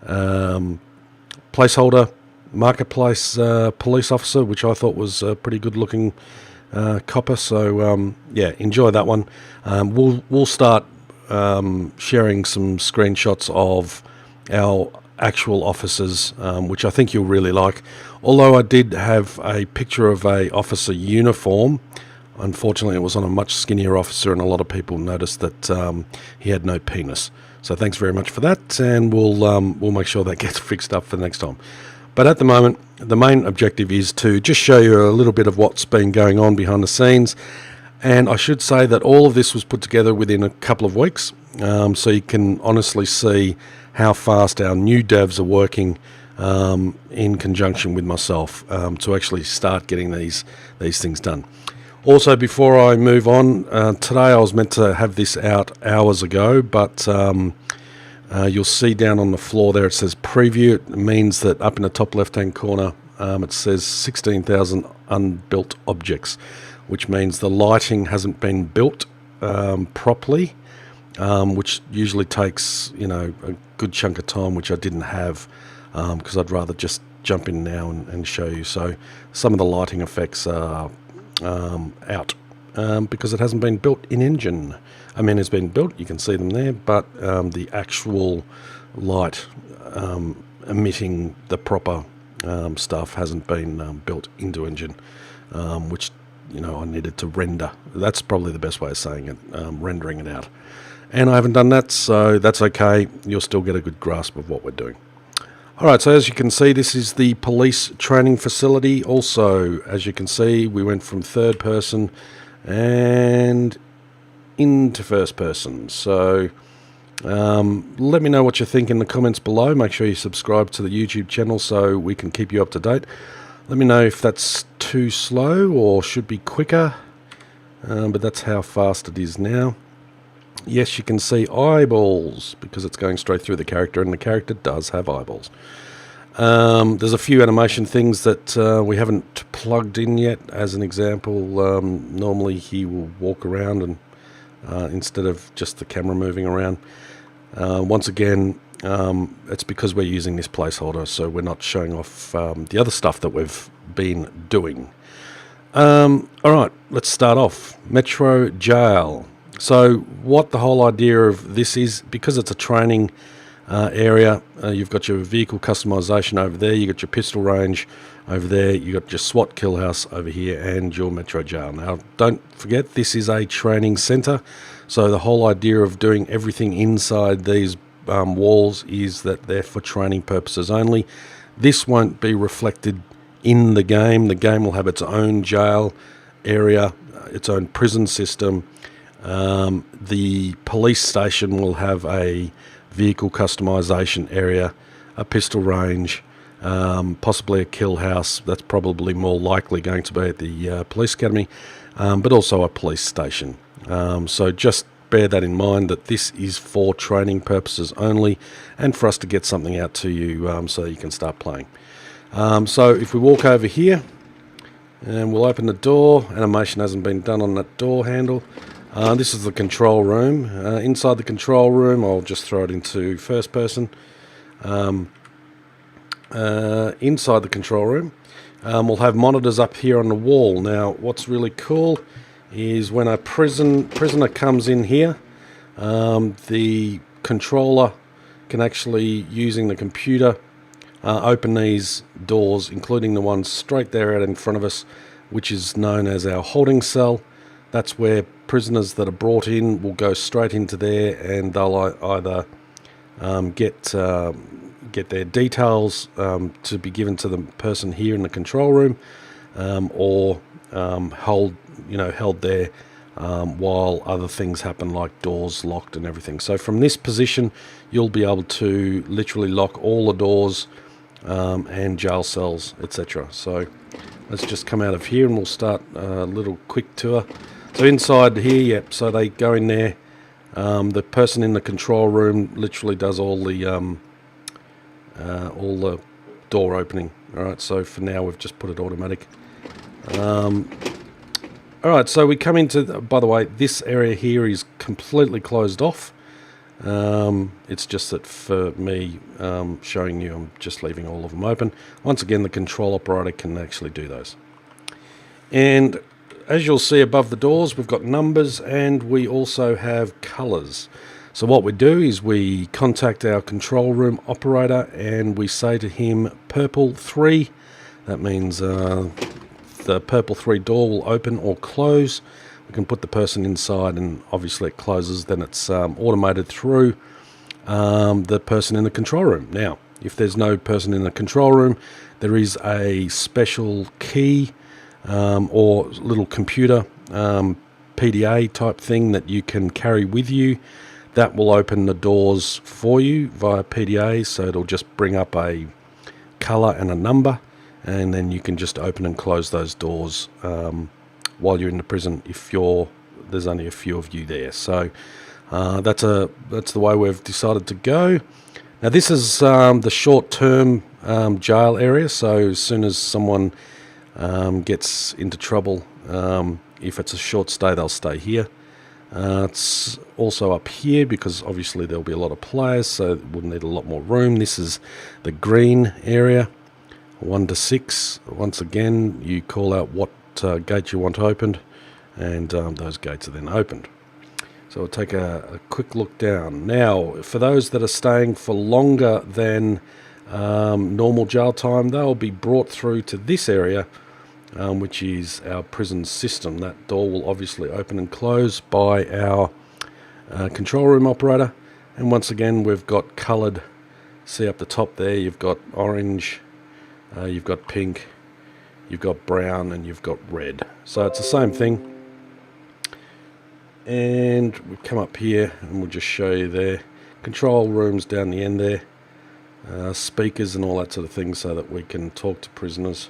placeholder marketplace police officer, which I thought was a pretty good looking copper. So yeah, enjoy that one. We'll start sharing some screenshots of our actual officers, which I think you'll really like. Although I did have a picture of a officer uniform, unfortunately it was on a much skinnier officer, and a lot of people noticed that he had no penis. So thanks very much for that, and we'll make sure that gets fixed up for the next time. But at the moment, the main objective is to just show you a little bit of what's been going on behind the scenes. And I should say that all of this was put together within a couple of weeks, so you can honestly see how fast our new devs are working in conjunction with myself to actually start getting these things done. Also, before I move on, today I was meant to have this out hours ago, but you'll see down on the floor there it says preview. It means that up in the top left hand corner it says 16,000 unbuilt objects, which means the lighting hasn't been built properly, which usually takes a good chunk of time, which I didn't have because I'd rather just jump in now and show you. So some of the lighting effects are out because it hasn't been built in engine. I mean, it's been built, you can see them there, but the actual light emitting the proper stuff hasn't been built into engine, which I needed to render. That's probably the best way of saying it, rendering it out. And I haven't done that, so that's okay. You'll still get a good grasp of what we're doing. Alright, so as you can see, this is the police training facility. Also, as you can see, we went from third person and into first person. So let me know what you think in the comments below. Make sure you subscribe to the YouTube channel so we can keep you up to date. Let me know if that's too slow or should be quicker, but that's how fast it is now. Yes, you can see eyeballs because it's going straight through the character, and the character does have eyeballs. There's a few animation things that we haven't plugged in yet. As an example, normally he will walk around and instead of just the camera moving around. Once again, it's because we're using this placeholder, so we're not showing off the other stuff that we've been doing. Alright, let's start off. Metro Jail. So what the whole idea of this is, because it's a training area, you've got your vehicle customization over there, you've got your pistol range over there, you've got your SWAT kill house over here, and your Metro Jail. Now, don't forget, this is a training center, so the whole idea of doing everything inside these walls is that they're for training purposes only. This won't be reflected in the game. The game will have its own jail area, its own prison system. The police station will have a vehicle customization area, a pistol range, possibly a kill house. That's probably more likely going to be at the police academy, but also a police station. So just bear that in mind, that this is for training purposes only, and for us to get something out to you so that you can start playing. So if we walk over here and we'll open the door, animation hasn't been done on that door handle. This is the control room. Inside the control room, I'll just throw it into first person. Inside the control room, we'll have monitors up here on the wall. Now, what's really cool is when a prisoner comes in here, the controller can actually, using the computer, open these doors, including the ones straight there out in front of us, which is known as our holding cell. That's where prisoners that are brought in will go straight into there, and they'll either get their details to be given to the person here in the control room, or held there while other things happen, like doors locked and everything. So from this position, you'll be able to literally lock all the doors and jail cells, etc. So let's just come out of here and we'll start a little quick tour. So inside here, yep, so they go in there. The person in the control room literally does all the door opening. All right, so for now we've just put it automatic. All right, so we come into, by the way, this area here is completely closed off. It's just that for me showing you, I'm just leaving all of them open. Once again, the control operator can actually do those. And as you'll see above the doors, we've got numbers and we also have colours. So what we do is we contact our control room operator and we say to him purple 3. That means the purple 3 door will open or close. We can put the person inside and obviously it closes. Then it's automated through the person in the control room. Now, if there's no person in the control room, there is a special key or little computer PDA type thing that you can carry with you. That will open the doors for you via PDA, so it'll just bring up a colour and a number, and then you can just open and close those doors while you're in the prison if there's only a few of you there. So that's the way we've decided to go. Now this is the short-term jail area, so as soon as someone gets into trouble, if it's a short stay, they'll stay here. It's also up here because obviously there'll be a lot of players, so it would need a lot more room. This is the green area, 1 to 6. Once again, you call out what gate you want opened, and those gates are then opened. So we'll take a quick look down. Now, for those that are staying for longer than normal jail time, they'll be brought through to this area, which is our prison system. That door will obviously open and close by our control room operator. And once again, we've got coloured, see up the top there, you've got orange, you've got pink, you've got brown, and you've got red. So it's the same thing. And we come up here and we'll just show you there. Control rooms down the end there, speakers and all that sort of thing so that we can talk to prisoners.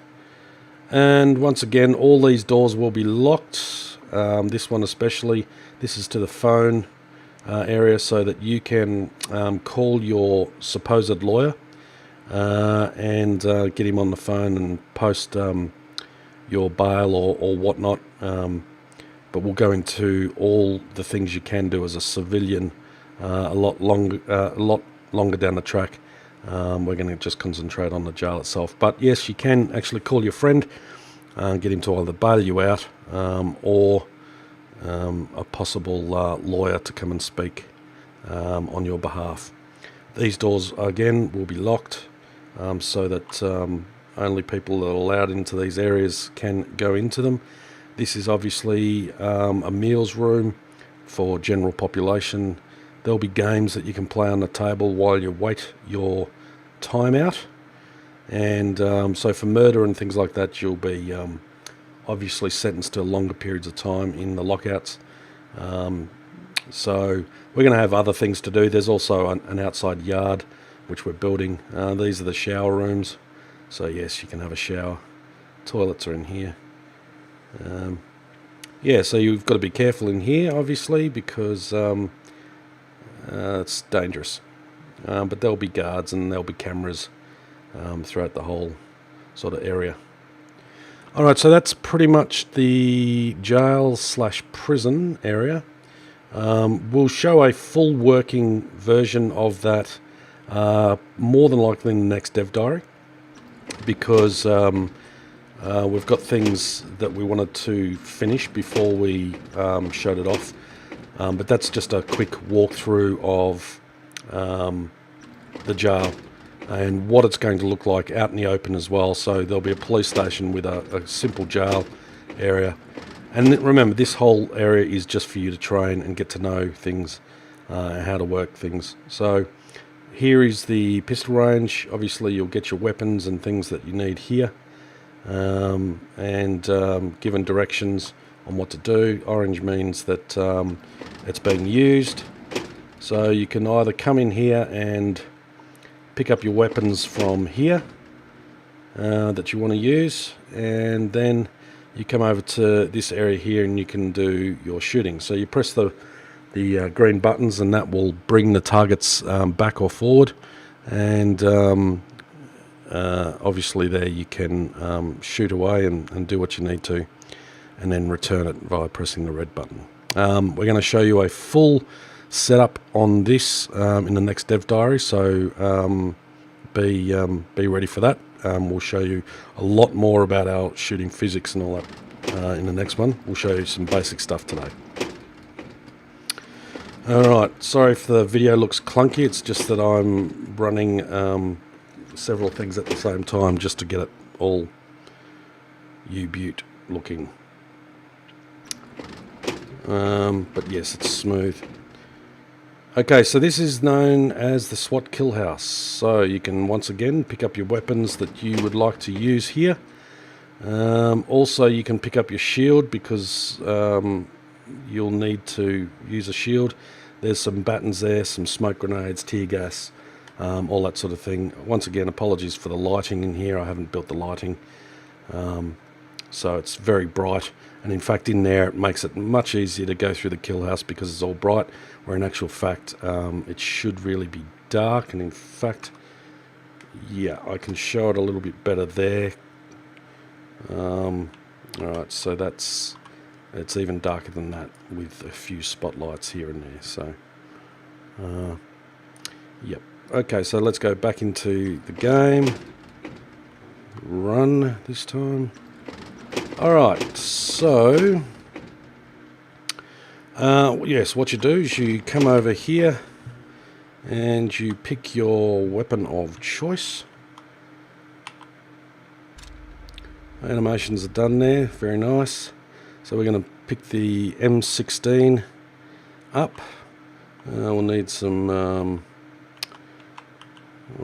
And once again, all these doors will be locked. This one especially, this is to the phone area so that you can call your supposed lawyer and get him on the phone and post your bail or whatnot. But we'll go into all the things you can do as a civilian a lot longer down the track. We're going to just concentrate on the jail itself. But yes, you can actually call your friend, get him to either bail you out or a possible lawyer to come and speak on your behalf. These doors, again, will be locked so that only people that are allowed into these areas can go into them. This is obviously a meals room for general population. There'll be games that you can play on the table while you wait your time out. And so for murder and things like that, you'll be obviously sentenced to longer periods of time in the lockouts. So we're going to have other things to do. There's also an outside yard, which we're building. These are the shower rooms. So yes, you can have a shower. Toilets are in here. Yeah, so you've got to be careful in here, obviously, because it's dangerous. But there'll be guards and there'll be cameras throughout the whole sort of area. Alright, so that's pretty much the jail/prison area. We'll show a full working version of that more than likely in the next Dev Diary, because we've got things that we wanted to finish before we showed it off. But that's just a quick walkthrough of the jail and what it's going to look like out in the open as well. So there'll be a police station with a simple jail area. And remember, this whole area is just for you to train and get to know things, how to work things. So here is the pistol range. Obviously you'll get your weapons and things that you need here, and given directions on what to do. Orange means that it's being used. So you can either come in here and pick up your weapons from here that you want to use, and then you come over to this area here and you can do your shooting. So you press the green buttons and that will bring the targets back or forward, and obviously there you can shoot away and do what you need to, and then return it via pressing the red button. We're going to show you a full setup on this in the next dev diary, so be ready for that. We'll show you a lot more about our shooting physics and all that in the next one. We'll show you some basic stuff today. Alright, sorry if the video looks clunky, it's just that I'm running several things at the same time just to get it all U-Butte looking. But yes, it's smooth. Okay, so this is known as the SWAT kill house. So you can once again pick up your weapons that you would like to use here. Also, you can pick up your shield because you'll need to use a shield. There's some battens there, some smoke grenades, tear gas, all that sort of thing. Once again, apologies for the lighting in here. I haven't built the lighting. So it's very bright, and in fact in there it makes it much easier to go through the kill house because it's all bright, where in actual fact it should really be dark. And in fact, yeah, I can show it a little bit better there. Alright, so it's even darker than that with a few spotlights here and there. So yep. Okay, so let's go back into the game. Run this time. Alright, so yes, what you do is you come over here and you pick your weapon of choice. Animations are done there, very nice. So we're going to pick the M16 up. We'll need some, well,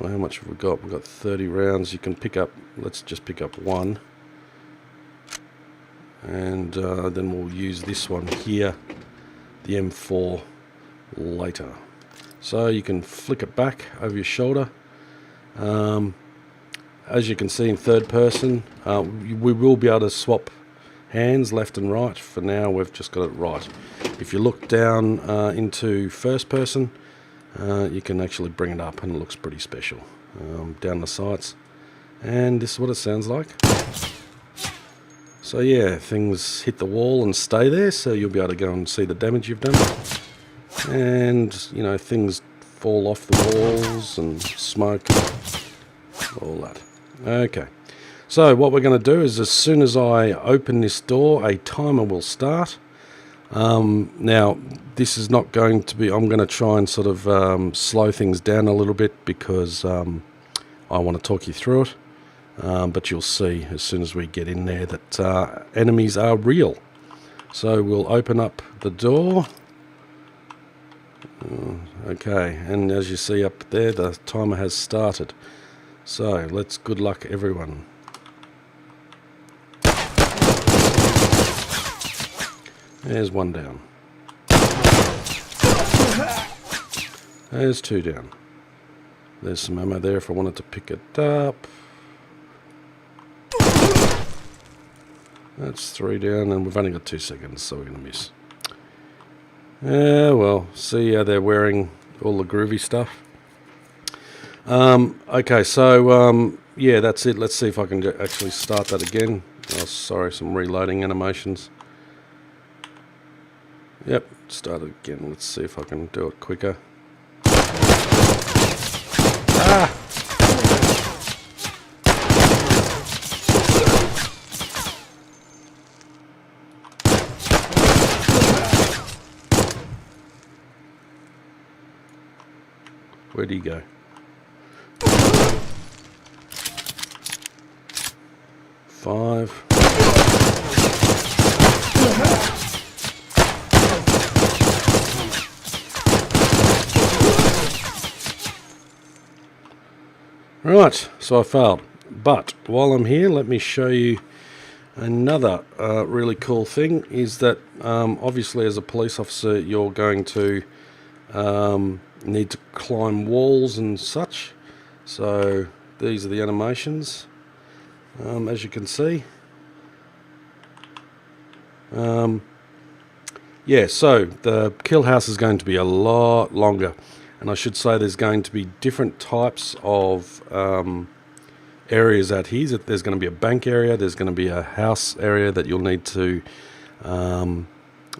how much have we got? We've got 30 rounds. You can pick up, let's just pick up one. And then we'll use this one here, the M4, later. So you can flick it back over your shoulder. As you can see in third person, we will be able to swap hands left and right. For now we've just got it right. If you look down into first person, you can actually bring it up and it looks pretty special down the sights. And this is what it sounds like. So yeah, things hit the wall and stay there, so you'll be able to go and see the damage you've done. And, you know, things fall off the walls and smoke, all that. Okay, so what we're going to do is as soon as I open this door, a timer will start. Now, this is not going to be, I'm going to try and sort of slow things down a little bit because I want to talk you through it. But you'll see as soon as we get in there that enemies are real. So we'll open up the door. Okay, and as you see up there, the timer has started. So let's good luck everyone. There's one down. There's two down. There's some ammo there if I wanted to pick it up. That's three down, and we've only got 2 seconds, so we're going to miss. Yeah, well, see how they're wearing all the groovy stuff. Okay, so, yeah, that's it. Let's see if I can actually start that again. Oh, sorry, some reloading animations. Yep, start it again. Let's see if I can do it quicker. Ah! Where'd he go? Five. Right, so I failed. But while I'm here, let me show you another really cool thing. Is that obviously as a police officer you're going to need to climb walls and such. So these are the animations, as you can see. Yeah, so the kill house is going to be a lot longer, and I should say there's going to be different types of areas out here. There's going to be a bank area, there's going to be a house area that you'll need to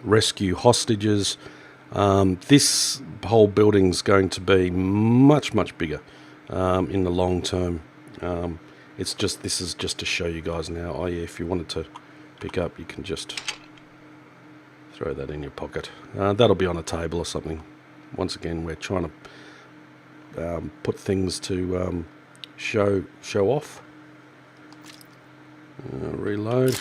rescue hostages. This whole building's going to be much, much bigger in the long term. This is just to show you guys now. Oh yeah, if you wanted to pick up, you can just throw that in your pocket. That'll be on a table or something. Once again, we're trying to put things to show off. Reload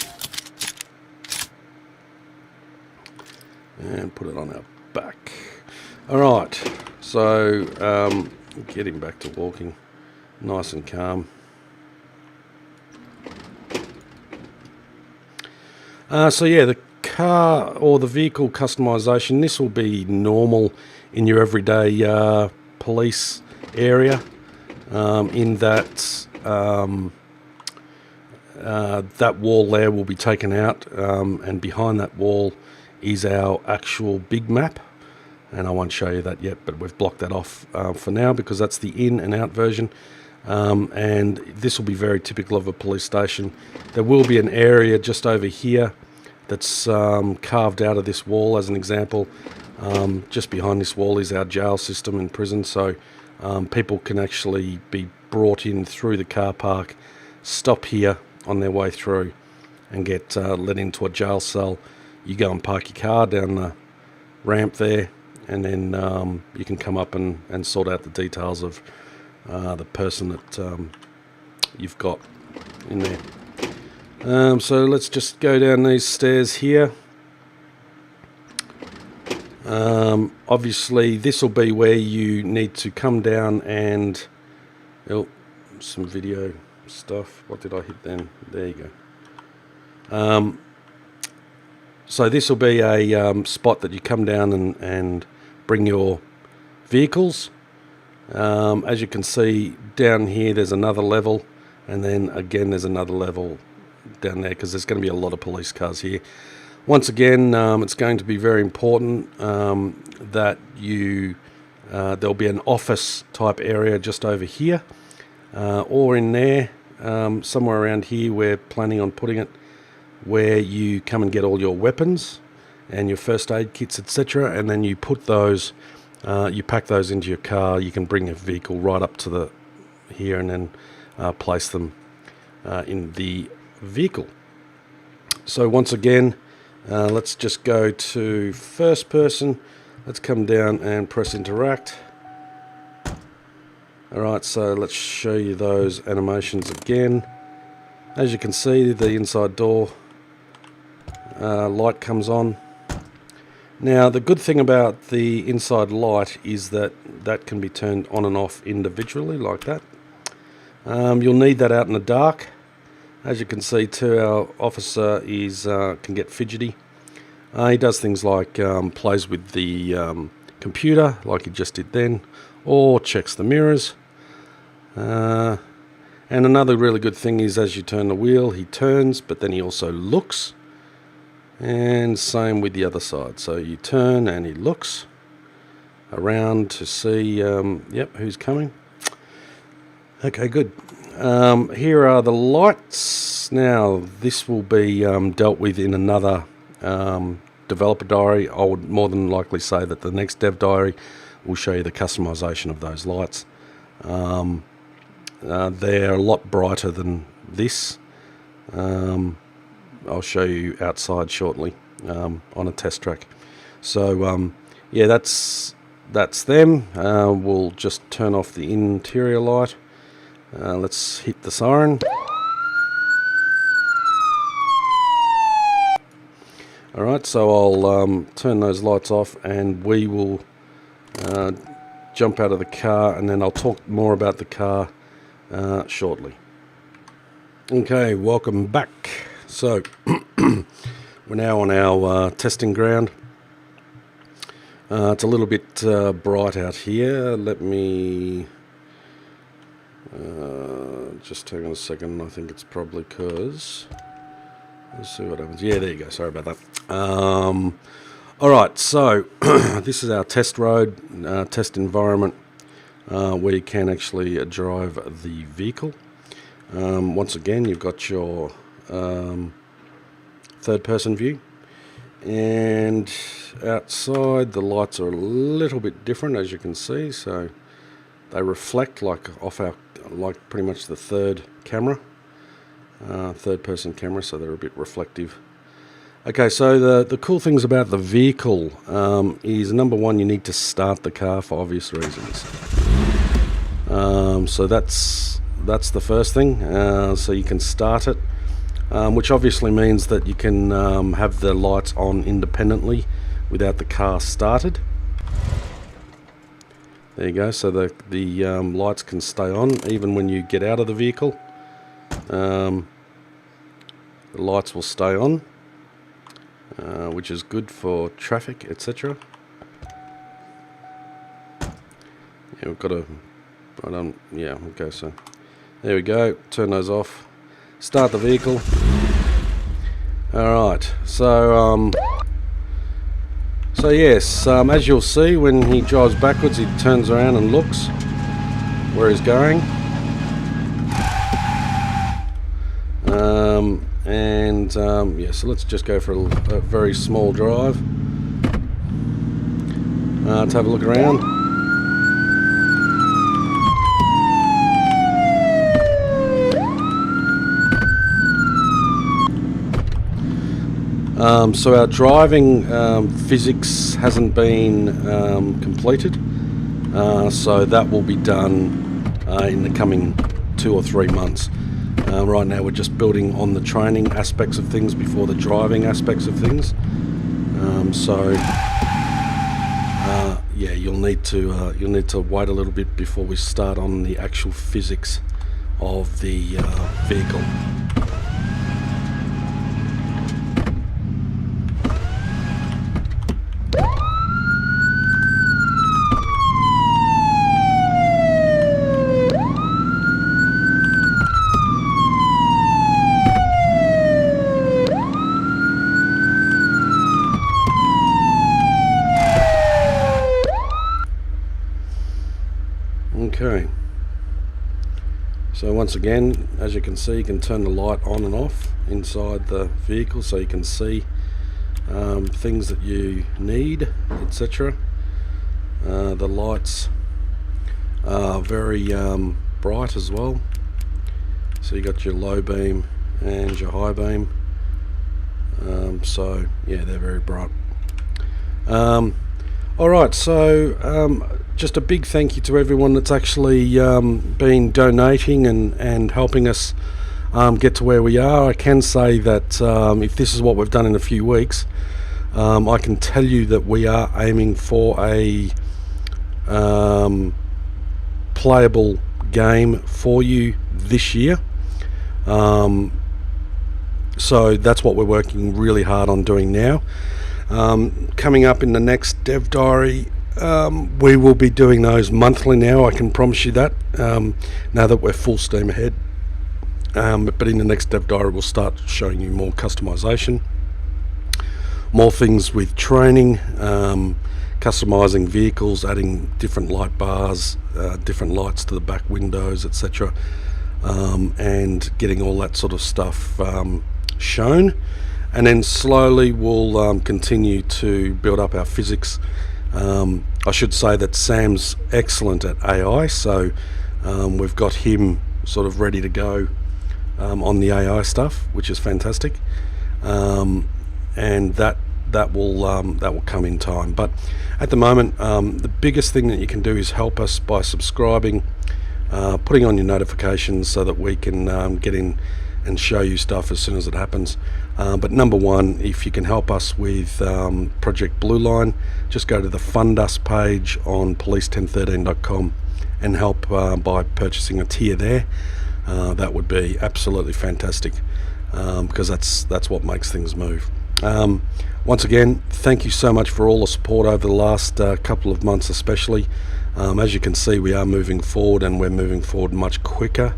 and put it on our back. All right, so getting back to walking, nice and calm. So yeah, the car or the vehicle customization, this will be normal in your everyday police area, in that that wall there will be taken out, and behind that wall is our actual big map, and I won't show you that yet, but we've blocked that off for now because that's the in and out version. And this will be very typical of a police station. There will be an area just over here that's carved out of this wall. As an example, just behind this wall is our jail system and prison, so people can actually be brought in through the car park, stop here on their way through and get let into a jail cell. You go and park your car down the ramp there, and then you can come up and sort out the details of the person that you've got in there. So let's just go down these stairs here. Obviously this will be where you need to come down and some video stuff. What did I hit then? There you go. So this will be a spot that you come down and bring your vehicles. As you can see down here, there's another level, and then again there's another level down there because there's going to be a lot of police cars here. Once again, it's going to be very important that there'll be an office type area just over here, or in there, somewhere around here. We're planning on putting it where you come and get all your weapons and your first aid kits, etc., and then you put those, you pack those into your car. You can bring your vehicle right up to here and then place them in the vehicle. So once again, let's just go to first person. Let's come down and press interact. Alright, so let's show you those animations again. As you can see, the inside door light comes on. Now the good thing about the inside light is that can be turned on and off individually like that. You'll need that out in the dark. As you can see too, our officer can get fidgety. He does things like plays with the computer like he just did then, or checks the mirrors. And another really good thing is as you turn the wheel, he turns, but then he also looks. And same with the other side. So you turn and he looks around to see, who's coming. Okay, good. Here are the lights. Now, this will be dealt with in another developer diary. I would more than likely say that the next dev diary will show you the customization of those lights. They're a lot brighter than this. I'll show you outside shortly on a test track. So yeah, that's them. We'll just turn off the interior light. Let's hit the siren. Alright, so I'll turn those lights off and we will jump out of the car, and then I'll talk more about the car shortly. Okay, welcome back. So we're now on our testing ground. It's a little bit bright out here. Let me just take on a second. I think it's probably because, let's see what happens. Yeah, there you go. Sorry about that. Alright, so this is our test road, test environment, where you can actually drive the vehicle. Once again, you've got your third person view, And outside the lights are a little bit different, as you can see, so they reflect like pretty much the third person camera, so they're a bit reflective. Okay, so the cool things about the vehicle is, number one, you need to start the car for obvious reasons. So that's the first thing. So you can start it, which obviously means that you can have the lights on independently without the car started. There you go, so the lights can stay on even when you get out of the vehicle. The lights will stay on, which is good for traffic, etc. Yeah, we've got a... yeah, okay, so there we go, turn those off, start the vehicle. Alright, so yes, as you'll see, when he drives backwards, he turns around and looks where he's going. Yeah, so let's just go for a very small drive to have a look around. So our driving physics hasn't been completed, so that will be done in the coming 2 or 3 months. Right now we're just building on the training aspects of things before the driving aspects of things. Yeah, you'll need to wait a little bit before we start on the actual physics of the vehicle. Okay, so once again, as you can see, you can turn the light on and off inside the vehicle, so you can see things that you need, etc. The lights are very bright as well, so you got your low beam and your high beam, so yeah, they're very bright. Alright, so just a big thank you to everyone that's actually been donating and helping us get to where we are. I can say that if this is what we've done in a few weeks, I can tell you that we are aiming for a playable game for you this year. So that's what we're working really hard on doing now. Coming up in the next Dev Diary, we will be doing those monthly now, I can promise you that, now that we're full steam ahead. But in the next Dev Diary we'll start showing you more customization, more things with training, customizing vehicles, adding different light bars, different lights to the back windows, etc., and getting all that sort of stuff shown. And then slowly we'll continue to build up our physics. I should say that Sam's excellent at AI, so we've got him sort of ready to go on the AI stuff, which is fantastic. And that will come in time. But at the moment, the biggest thing that you can do is help us by subscribing, putting on your notifications so that we can get in and show you stuff as soon as it happens. But number one, if you can help us with Project Blue Line, just go to the Fund Us page on police1013.com and help by purchasing a tier there. That would be absolutely fantastic, because that's what makes things move. Once again, thank you so much for all the support over the last couple of months especially. As you can see, we are moving forward, and we're moving forward much quicker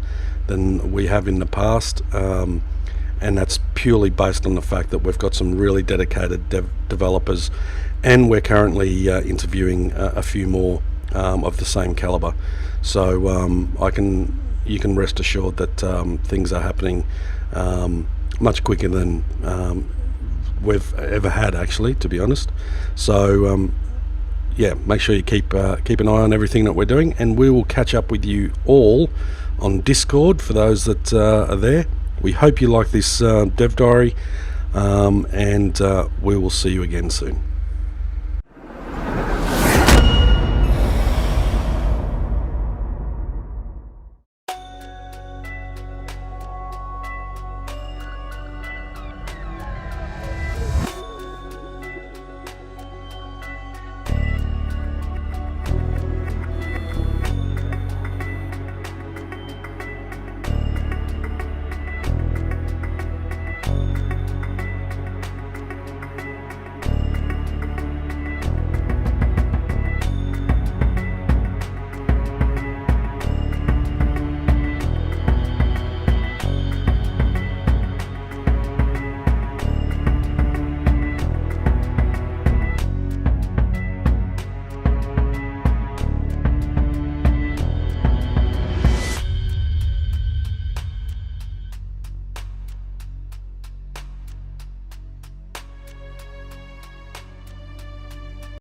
than we have in the past, and that's purely based on the fact that we've got some really dedicated developers, and we're currently interviewing a few more of the same caliber. So you can rest assured that things are happening much quicker than we've ever had, actually, to be honest. So yeah, make sure you keep an eye on everything that we're doing, and we will catch up with you all on Discord for those that are there. We hope you like this dev diary, and we will see you again soon.